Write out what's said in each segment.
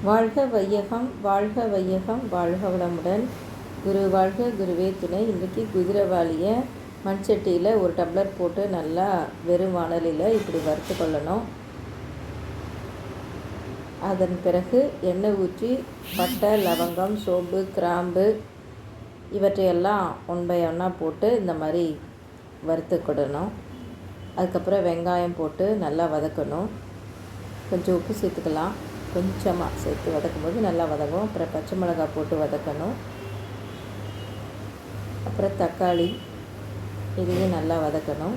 வாழ்க வையகம், வாழ்க வையகம், வாழ்க வளமுடன். குரு வாழ்க, குருவே துணை. இன்றைக்கி குதிரைவாலியை மண் சட்டியில் ஒரு டம்ளர் போட்டு நல்லா வெறும் வாணலியில் இப்படி வறுத்து கொள்ளணும். அதன் பிறகு எண்ணெய் ஊற்றி பட்டை, லவங்கம், சோம்பு, கிராம்பு இவற்றையெல்லாம் ஒன் பை ஒன்னாக போட்டு இந்த மாதிரி வறுத்துக்கிடணும். அதுக்கப்புறம் வெங்காயம் போட்டு நல்லா வதக்கணும். கொஞ்சம் உப்பு சேர்த்துக்கலாம், கொஞ்சமாக சேர்த்து வதக்கும்போது நல்லா வதக்கும். அப்புறம் பச்சை மிளகாய் போட்டு வதக்கணும். அப்புறம் தக்காளி, இதையும் நல்லா வதக்கணும்.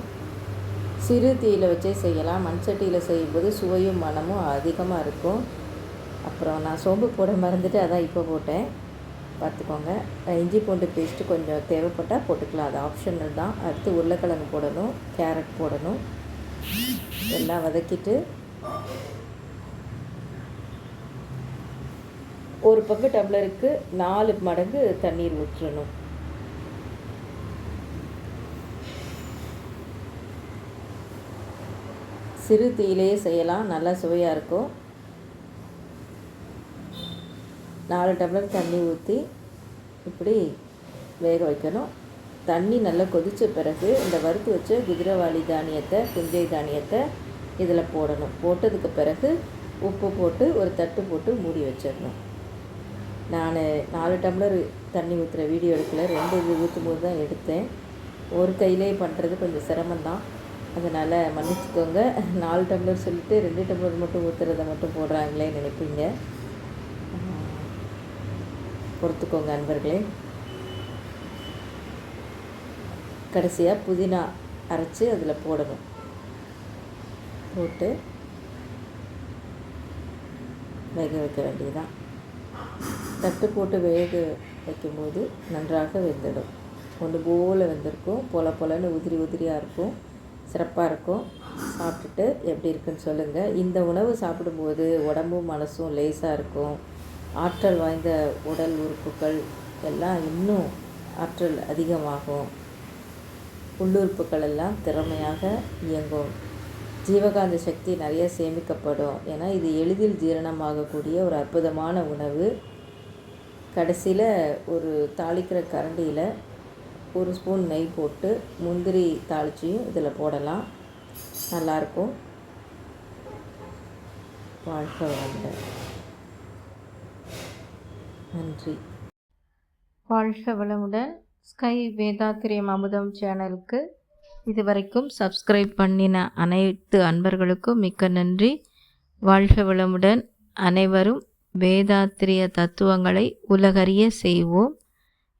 சிறு தீயில் வச்சே செய்யலாம். மண் சட்டியில் செய்யும்போது சுவையும் மனமும் அதிகமாக இருக்கும். அப்புறம் நான் சோம்பு போட மறந்துட்டு அதான் இப்போ போட்டேன், பார்த்துக்கோங்க. இஞ்சி பூண்டு பேஸ்ட்டு கொஞ்சம் தேவைப்பட்டால் போட்டுக்கலாம், அது ஆப்ஷனல் தான். அடுத்து உருளைக்கிழங்கு போடணும், கேரட் போடணும். எல்லாம் வதக்கிட்டு ஒரு பங்கு டம்ளருக்கு 4 மடங்கு தண்ணீர் ஊற்றணும். சிறு தீயிலேயே செய்யலாம், நல்லா சுவையாக இருக்கும். 4 டம்ளர் தண்ணி ஊற்றி இப்படி வேக வைக்கணும். தண்ணி நல்லா கொதித்த பிறகு இந்த வறுத்து வச்ச குதிரைவாலி தானியத்தை, புஞ்சை தானியத்தை இதில் போடணும். போட்டதுக்கு பிறகு உப்பு போட்டு ஒரு தட்டு போட்டு மூடி வச்சிடணும். நான் 4 டம்ளர் தண்ணி ஊற்றுற வீடியோ எடுக்கல, 2 இது ஊற்றும்போது தான் எடுத்தேன். ஒரு கையிலே பண்ணுறது கொஞ்சம் சிரமந்தான், அதனால் மன்னிச்சுக்கோங்க. 4 டம்ளர் சொல்லிவிட்டு 2 டம்ளர் மட்டும் ஊற்றுறதை மட்டும் போடுறாங்களே நினைப்பீங்க, பொறுத்துக்கோங்க அன்பர்களே. கடைசியாக புதினா அரைச்சி அதில் போடணும். போட்டு வேக வைக்க வேண்டியதுதான். தட்டு போட்டு வேக வைக்கும்போது நன்றாக வெந்துடும். ஒன்று போல் வெந்திருக்கும், பொலன்னு உதிரியாக இருக்கும், சிறப்பாக இருக்கும். சாப்பிட்டுட்டு எப்படி இருக்குன்னு சொல்லுங்கள். இந்த உணவு சாப்பிடும்போது உடம்பும் மனசும் லேசாக இருக்கும். ஆற்றல் வாய்ந்த உடல் உறுப்புகள் எல்லாம் இன்னும் ஆற்றல் அதிகமாகும். உள்ளுறுப்புகள் எல்லாம் திறமையாக இயங்கும். ஜீவகாந்த சக்தி நிறைய சேமிக்கப்படும். ஏன்னா இது எளிதில் ஜீரணமாகக்கூடிய ஒரு அற்புதமான உணவு. கடைசியில் ஒரு தாளிக்கிற கரண்டியில் 1 ஸ்பூன் நெய் போட்டு முந்திரி தாளிச்சியும் இதில் போடலாம், நல்லாயிருக்கும். வாழ்க வளமுடன். நன்றி. வாழ்க வளமுடன். ஸ்கை வேதாத்திரியம் அமுதம் சேனலுக்கு இதுவரைக்கும் சப்ஸ்கிரைப் பண்ணின அனைத்து அன்பர்களுக்கும் மிக்க நன்றி. வாழ்க வளமுடன். அனைவரும் வேதாத்திரிய தத்துவங்களை உலகறிய செய்வோம்.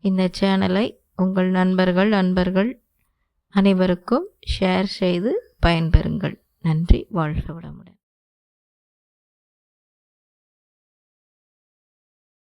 இந்த சேனலை உங்கள் நண்பர்கள் அனைவருக்கும் ஷேர் செய்து பயன்பெறுங்கள். நன்றி. வாழ்க வளமுடன்.